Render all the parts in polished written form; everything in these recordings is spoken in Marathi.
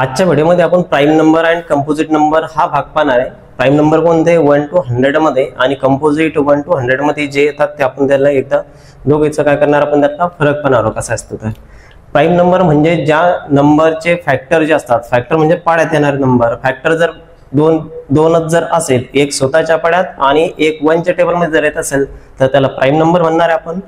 आजच्या व्हिडिओमध्ये आपण प्राईम नंबर आणि कंपोजिट नंबर हा भाग पाहणार आहे। प्राईम नंबर कोणते 1 to 100 मध्ये आणि कंपोजिट 1 to 100 मध्ये जे येतात ते आपण त्याला एकदा दोघेचं काय करणार, आपण त्यातला फरक पाहणार आहोत कसा असतो। तर प्राईम नंबर म्हणजे ज्या नंबरचे फॅक्टर जे असतात, फॅक्टर म्हणजे पाड्यात येणारे नंबर, फॅक्टर जर दोनच जर असेल, एक स्वतःच्या पाड्यात आणि एक 1 च्या टेबल मध्ये जर येत असेल तर त्याला प्राईम नंबर म्हणणार आहे आपण।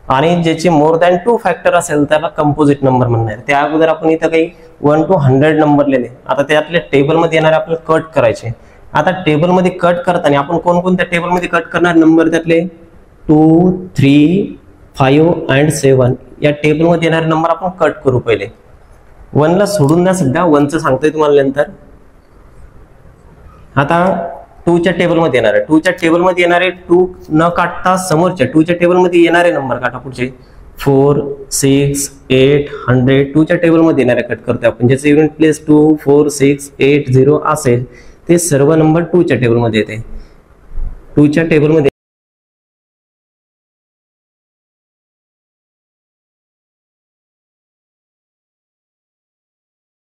आणि ज्याचे मोर दॅन 2 फॅक्टर असेल त्याला कंपोजिट नंबर म्हणणार। त्या अगोदर आपण इथं काही 1 to 100 नंबर लिहिले, आता त्यातले टेबल मध्ये येणारे आपल्याला कट करायचे। आता टेबल मध्ये कट करताना आपण कोणकोणत्या टेबल मध्ये कट करणार नंबर, त्यातले 2, 3, 5 and 7 या टेबल मध्ये येणारे नंबर आपण कट करू। पहिले 1 ला सोडून द्या, सध्या 1 चं सांगतोय तुम्हाला नंतर। आता 2 च्या टेबल मध्ये येणारे, 2 च्या टेबल मध्ये येणारे 2 न काढता समोरच्या 2 च्या टेबल मध्ये येणारे नंबर काढा पुढचे 4, 6, 8, 100 2 च्या टेबल मध्ये येणारे कट करतोय आपण। ज्याचे युनिट प्लेस 2, 4, 6, 8, 0 असेल ते सर्व नंबर 2 च्या टेबल मध्ये येते। 2 च्या टेबल मध्ये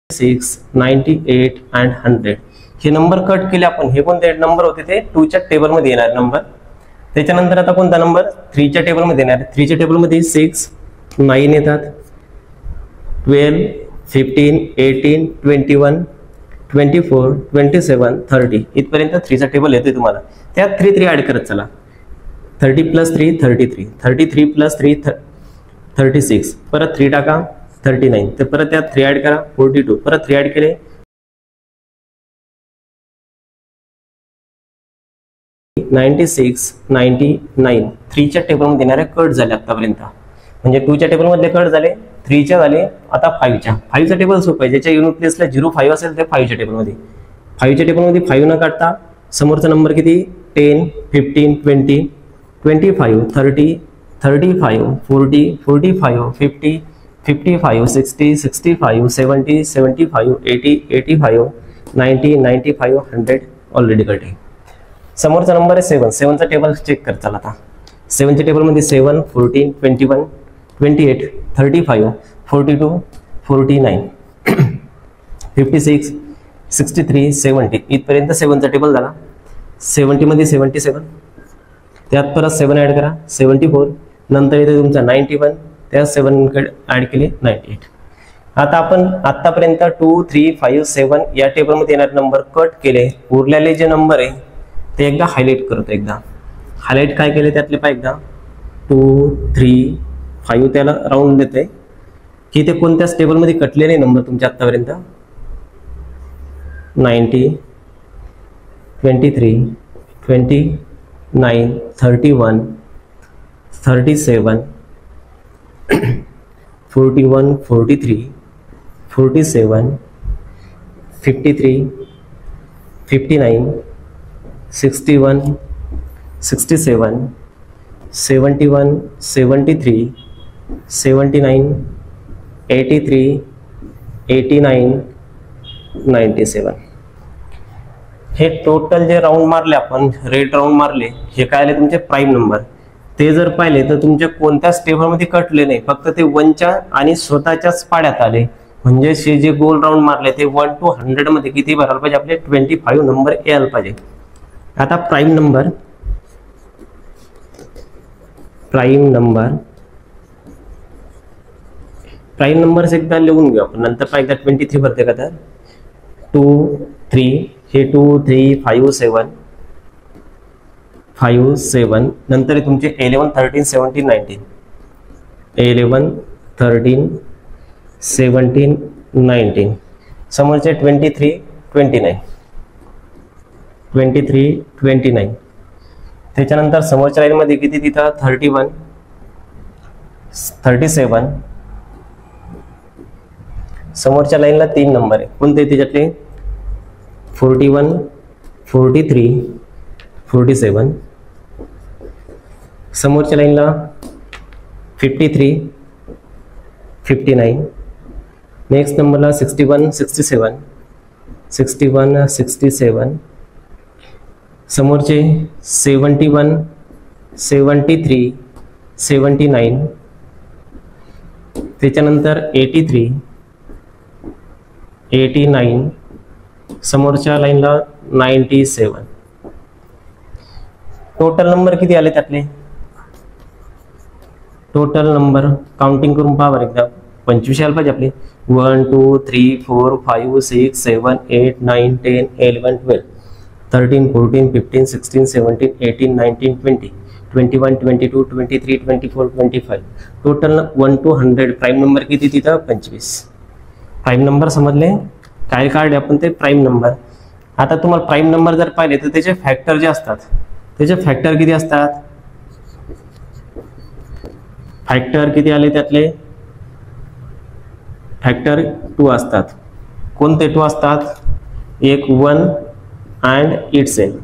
6, 98 and 100 हे नंबर कट केले आपण। हे कोणते नंबर होते ते 2 च्या टेबल मध्ये येणारे नंबर। त्याच्यानंतर आता कोणता नंबर 3 च्या टेबल मध्ये येणार, 3 च्या टेबल मध्ये 6, 9 येतात, 12, 15, 18, 21, 24, 27, 30 इथपर्यंत 3 चा टेबल येतोय तुम्हाला। त्यात 3 ऍड करत चला। 30 + 3 33, 33 + 3 36, परत 3 टाका 39, तर परत त्यात 3 ऍड करा 42, परत 3 ऍड केले 96, 99 3 च्या टेबल मध्ये येणारे कट झाले आतापर्यंत। म्हणजे 2 च्या टेबल मधले कट झाले, 3 च्या झाले, आता 5 च्या। 5 चा टेबल सोपं आहे, ज्याच्या युनिट प्लेसला 05 असेल ते 5 च्या टेबल मध्ये। 5 च्या टेबल मध्ये 5 न काढता समोरचा नंबर किती 10, 15, 20, 25, 30, 35, 40, 45, 50, 55, 60, 65, 70, 75, 80, 85, 90, 95, 100 ऑलरेडी कट आहे। समोरचा नंबर आहे 7, 7 चा टेबल चेक कर चला। आता 7 च्या टेबल मध्ये 7, 14, 21, 28, 35, 42, 49, 56, 63, 70 इथपर्यंत 7 चा टेबल झाला। 70 मध्ये 77, त्यात परत 7 ऍड करा 74, नंतर इथे तुमचा 91, त्यात 7 ऍड केले 98। आता आपण आतापर्यंत 2, 3, 5, 7 या टेबल मध्ये येणारे नंबर कट केले। उरलेले जे नंबर आहे ते एकदा हायलाइट करतो। एकदा हायलाइट काय केले त्यातले पहा एकदा 2, 3, 5 त्याला राऊंड देते की ते कोणत्याच टेबल मध्ये कटलेले नंबर तुमच्या आतापर्यंत 90, 23, 29, 31, 37, 41, 43, 47, 53, 59, 61, 67, 71, 73, 79, 83, 89, 97 हे टोटल जे राऊंड मारले आपण, रेड राऊंड मारले, हे काय आले तुमचे प्राईम नंबर। ते जर पाहिले तर तुमच्या कोणत्याच टेबल मध्ये कटले नाही, फक्त ते 1 च्या आणि स्वतःच्याच पाड्यात आले। म्हणजे जे गोल राऊंड मारले ते 1 to 100 मध्ये किती भरायला पाहिजे, आपले 25 नंबर यायला पाहिजे। आता प्राईम नंबर एकदा लिहून घेऊ आपण, नंतर एकदा 23 भरते का, तर 2, 3 हे 2, 3, 5, 7 5, 7 नंतर तुमचे 11, 13, 17, 19 11, 13, 17, 19 समोरचे 23, 29 23, 29 त्याच्यानंतर समोरच्या लाईन मध्ये किती तिथं 31, 37 समोरच्या लाईनला 3 नंबर आहे कोणते त्याच्यातले 41, 43, 47 समोरच्या लाईनला 53, 59 नेक्स्ट नंबरला 61, 67 61, 67 समोरचे 71, 73, 79 त्याच्यानंतर 83, 89, समोरच्या लाईनला 97. टोटल नंबर किती आले त्यातले? टोटल नंबर काउंटिंग करून पहा बरं एकदा. 25 यायला पाहिजे आपले. 1 2 3 4 5 6 7 8 9 10 11 12 13 14 15 16 17 18 19 20 21 22 23 24 25. टोटल 1 to 100 प्राइम नंबर किती तिथं? 25. प्राइम नंबर समजले? काय काढले आपण ते प्राइम नंबर. आता तुम्हाला प्राइम नंबर जर पाहिले तर त्याचे फॅक्टर जे असतात, त्याचे फॅक्टर किती असतात? फॅक्टर किती आले त्यातले? फॅक्टर 2 असतात. कोणते 2 असतात? एक 1 अँड इट्स सेल्फ.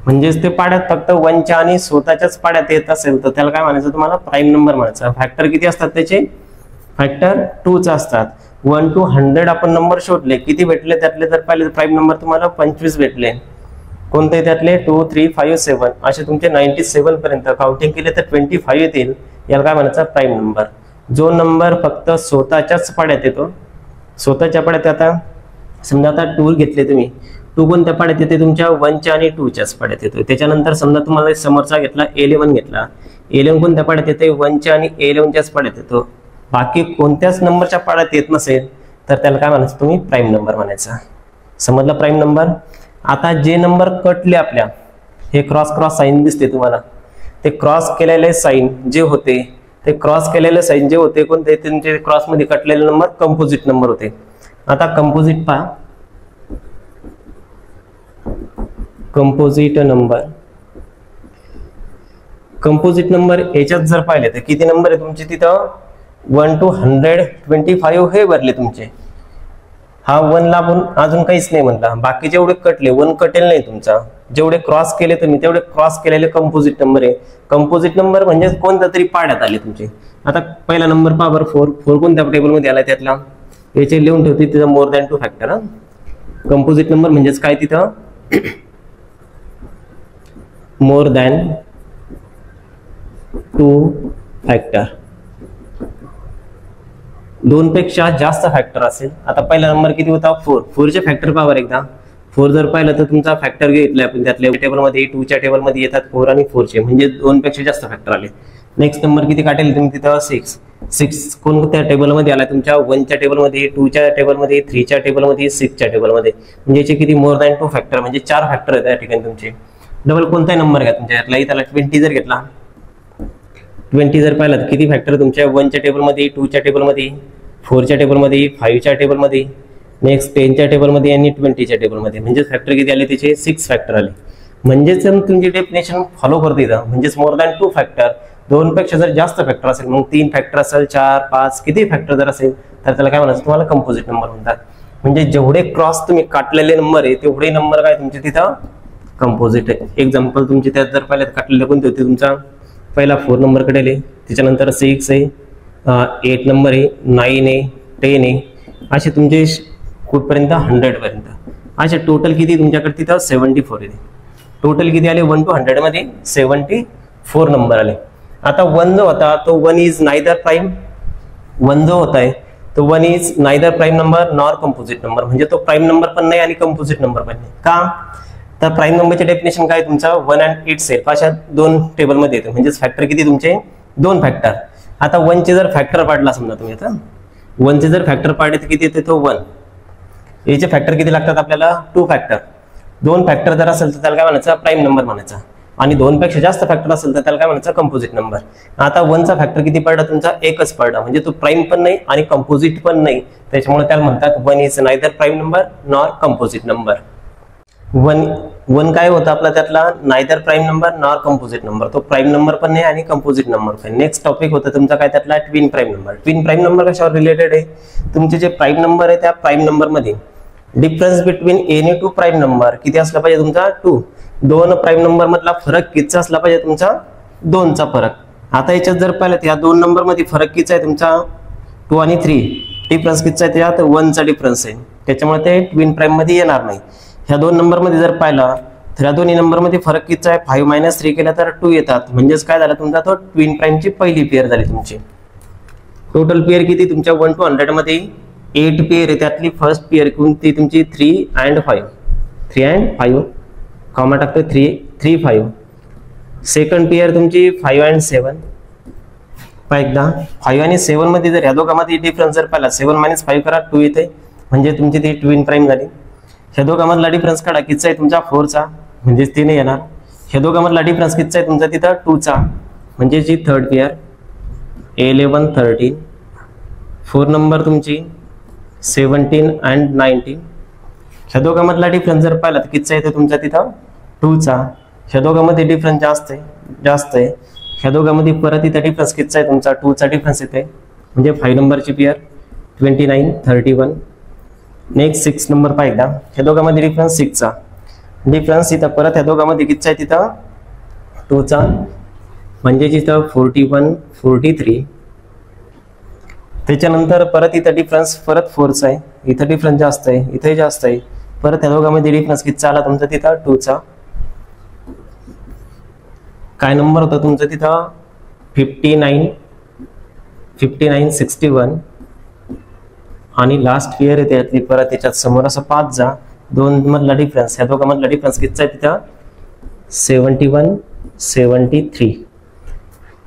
म्हणजेच ते पाड्यात फक्त 1च्या आणि स्वतःच्याच पाड्यात येत असेल तर त्याला काय म्हणायचं? तुम्हाला प्राइम नंबर म्हणायचं. फॅक्टर किती असतात त्याचे? फॅक्टर 2च असतात. 1 to 100 आपण नंबर शोधले, किती भेटले त्यातले जर पाहिले प्राइम नंबर तुम्हाला 25 भेटले. कोणते त्यातले? 2 3 5 7 असे तुमचे 97 पर्यंत काउंटिंग केले तर 25 येतील. याला काय म्हणायचं? Prime number. जो नंबर फक्त स्वतःच्याच पाड्यात येतो, स्वतःच्या पाड्यात. आता समजा आता 2 घेतले तुम्ही, 2 कोणत्या पाड्यात येते? तुमच्या 1च्या आणि 2च्याच पाड्यात येतो. त्याच्यानंतर समजा तुम्हाला समोरचा घेतला 11 घेतला, 11 कोणत्या पाड्यात येते? 1च्या आणि 11च्याच पाड्यात येतो. बाकी कोणत्याच नंबरच्या पाड्यात येत नसेल तर त्याला काय म्हणायचं? तुम्ही प्राइम नंबर म्हणायचा. समजला प्राइम नंबर? आता जे नंबर कटले आपल्या, हे क्रॉस क्रॉस साईन दिसते तुम्हाला, ते क्रॉस केलेले साईन जे होते, ते क्रॉस केलेले साईन जे होते कोणते? त्यांचे क्रॉस मध्ये कटलेले नंबर कंपोजिट नंबर होते. आता कंपोजिट पहा, कंपोजिट नंबर. कंपोजिट नंबर याच्यात जर पाहिले तर किती नंबर आहे तुमचे तिथं? 1 to 125 हे भरले तुमचे. हा 1 ला आपण अजून काहीच नाही म्हणला. बाकी जेवढे कटले 1 कटेल नाही तुमचा. जेवढे क्रॉस केले तुम्ही तेवढे क्रॉस केलेले कंपोजिट नंबर आहे. कंपोजिट नंबर म्हणजे कोणत्या तरी पाड्यात आले तुमचे. आता पहिला नंबर पहा बरं, 4 कोणत्या टेबलमध्ये आला त्यातला? याचे लिहून ठेवते तिथं मोर दॅन 2 फॅक्टर. हा, कंपोजिट नंबर म्हणजेच काय तिथं? More than 2 factor. 2 पेक्षा जास्त फॅक्टर असेल. आता पहिला नंबर किती होता? 4. 4चे फॅक्टर पहा एकदा. 4 जर पाहिलं तर तुमचा फॅक्टर घेतला आपण त्यातल्या टेबलमध्ये, 2च्या टेबलमध्ये येतात 4 आणि 4चे, म्हणजे 2 पेक्षा जास्त फॅक्टर आले. नेक्स्ट नंबर किती काढेल तुम्ही तिथं? 6. 6 कोणत्या टेबलमध्ये आला? तुमच्या 1च्या टेबलमध्ये, 2च्या टेबलमध्ये, 3च्या टेबलमध्ये, 6च्या टेबलमध्ये. म्हणजे याचे किती? मोर दॅन 2 फॅक्टर, म्हणजे 4 फॅक्टर आहेत त्या ठिकाणी तुमचे. डबल कोणताही नंबर घ्या तुमच्या यातला, त्याला 20 जर घेतला, 20 जर पाहिलं तर किती फॅक्टर तुमच्या 1च्या टेबलमध्ये, 2च्या टेबलमध्ये, 4च्या टेबलमध्ये, 5च्या टेबलमध्ये, नेक्स्ट 10च्या टेबलमध्ये आणि 20च्या टेबलमध्ये. म्हणजे फॅक्टर किती आले त्याचे? 6 फॅक्टर आले. म्हणजेच तुमची डेफिनेशन फॉलो करते इथं. म्हणजेच मोर दॅन 2 फॅक्टर. 2 पेक्षा जर जास्त फॅक्टर असेल, मग 3 फॅक्टर असेल, 4 5 किती फॅक्टर जर असेल तर त्याला काय म्हणायचं? तुम्हाला कंपोजिट नंबर म्हणतात. म्हणजे जेवढे क्रॉस तुम्ही काटलेले नंबर आहे तेवढे नंबर काय तुमचे तिथं कंपोजिट आहे. एक्झाम्पल तुमचे त्यात जर पाहिलं काटलेले कोणते होते? तुमचा पहिला 4 नंबर कडेल, त्याच्यानंतर 6 आहे, 8 नंबर आहे, 9 आहे, 10 आहे, असे तुमचे कुठपर्यंत? 100 पर्यंत. असे टोटल किती तुमच्याकडे तिथं? 74 येते. टोटल किती आले? 1 to 100 मध्ये 74 नंबर आले. आता 1 जो होता तो 1 इज नायदर प्राइम. 1 जो होता है तो 1 is neither prime number nor composite number. म्हणजे तो प्राइम नंबर पण नाही आणि कंपोजिट नंबर पण नाही. का? तर प्राइम नंबरचे डेफिनेशन काय? तुमचा 1 अँड इट्स सेल्फ अशा 2 टेबलमध्ये येते. म्हणजे फॅक्टर किती तुमचे? 2 फॅक्टर. आता 1 चे जर फॅक्टर पाडला समजा तुम्ही, आता 1 चे जर फॅक्टर पाडले तर किती येते? तो 1. याचे फॅक्टर किती लागतात आपल्याला? 2 फॅक्टर. 2 फॅक्टर जर असेल तर त्याला काय म्हणायचं? प्राइम नंबर म्हणायचा. आणि 2 पेक्षा जास्त फॅक्टर असेल तर त्याला काय म्हणायचं? Composite number. आता 1 चा फॅक्टर किती पडला तुमचा? एकच पडला. म्हणजे तो प्राइम पण नाही आणि कंपोजिट पण नाही. त्याच्यामुळे त्याला म्हणतात 1 is neither prime number nor composite number. 1 काय होता आपला त्यातला? Neither prime number nor composite number. तो प्राइम नंबर पण नाही आणि कंपोजिट नंबर पण. नेक्स्ट टॉपिक होता तुमचा काय त्यातला? Twin prime number. Twin prime number कशावर रिलेटेड आहे? तुमचे जे प्राइम नंबर आहे त्या प्राइम नंबर मध्ये difference between any 2 prime number किती असला पाहिजे तुमचा? 2. 2 प्राइम नंबर मधला फरक कितीचा असला पाहिजे तुमचा? 2 चा फरक. आता याच्यात जर पाहिलं तर या 2 नंबर मध्ये फरक किती आहे तुमचा? 2 आणि 3. डिफरन्स कितीचा आहे त्यात? 1 चा डिफरन्स आहे. त्याच्यामुळे ते ट्विन प्राइम मध्ये येणार नाही. ह्या 2 नंबर मध्ये जर पाहिला तर या दोन्ही नंबर मध्ये फरक कितीचा आहे? 5 - 3 केला तर 2 येतात. म्हणजेच काय झालं तुमचा? तो ट्विन प्राइमची पहिली पेअर झाली तुमची. टोटल पेअर किती तुमच्या 1 to 100 मध्ये 8 पेअर आहे, त्यातली फर्स्ट पेअर कोणती तुमची 3 and 5, 3 and 5 कॉमा टाकतो 3 5. सेकंड पेअर तुमची 5 and 7. पहा एकदा 5 आणि 7 मध्ये जर ह्या दोघांमध्ये डिफरन्स जर पाहिला 7 - 5 करा 2 येते, म्हणजे तुमची ती ट्विन प्राइम झाली. ह्या दोघांमधला डिफरन्स काढा, कितीचा आहे तुमचा 4 चा, म्हणजे 3 येणार. ह्या दोघांमधला डिफरन्स कितीचा आहे तुमचा तिथं 2 चा, म्हणजे जी थर्ड पेअर 11 13. 4 नंबर तुमची 17 and 19. ह्या दोघांमधला डिफरन्स जर पाहिला तर कितीचा येतो तुमचा तिथं 2 चा. ह्या दोघांमध्ये डिफरन्स जास्त आहे. ह्या दोघांमध्ये परत इथं डिफरन्स कितीचा आहे तुमचा 2 चा डिफरन्स येते, म्हणजे 5 नंबरची पेअर 29 31. नेक्स्ट 6 नंबर पहा एकदा, ह्या दोघांमध्ये डिफरन्स 6 चा. डिफरन्स इथं परत ह्या दोघांमध्ये कितीचा आहे तिथं 2 चा, म्हणजे तिथं 41 43. त्याच्यानंतर परत इथं डिफरन्स परत 4 चा आहे, इथं डिफरन्स जास्त आहे, इथे जास्त आहे. परत ह्या दोघांमध्ये डिफरन्स कितीचा आला तुमचा तिथं 2 चा. काय नंबर होता तुमचा तिथं 59 61. आणि लास्ट पेअर आहे त्यातली परत त्याच्यात समोर असं 5 जा 2 मधला डिफरन्स, ह्या दोघांमधला डिफरन्स कितीचा आहे तिथं 71 73.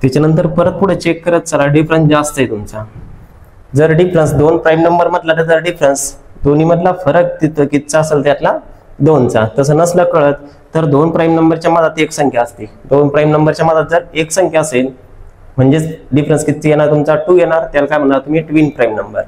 त्याच्यानंतर परत पुढे चेक करत चला, डिफरन्स जास्त आहे तुमचा. जर डिफरन्स 2 प्राइम नंबर मधला जर डिफरन्स दोन्ही मधला फरक तिथं कितीचा असेल त्यातला 2 चा, तसं नसलं कळत तर 2 प्राइम नंबरच्या मधात एक संख्या असते. 2 प्राइम नंबरच्या मधात जर एक संख्या असेल म्हणजे डिफरन्स किती येणार तुमचा 2 येणार, त्याला काय म्हणणार तुम्ही ट्विन प्राइम नंबर.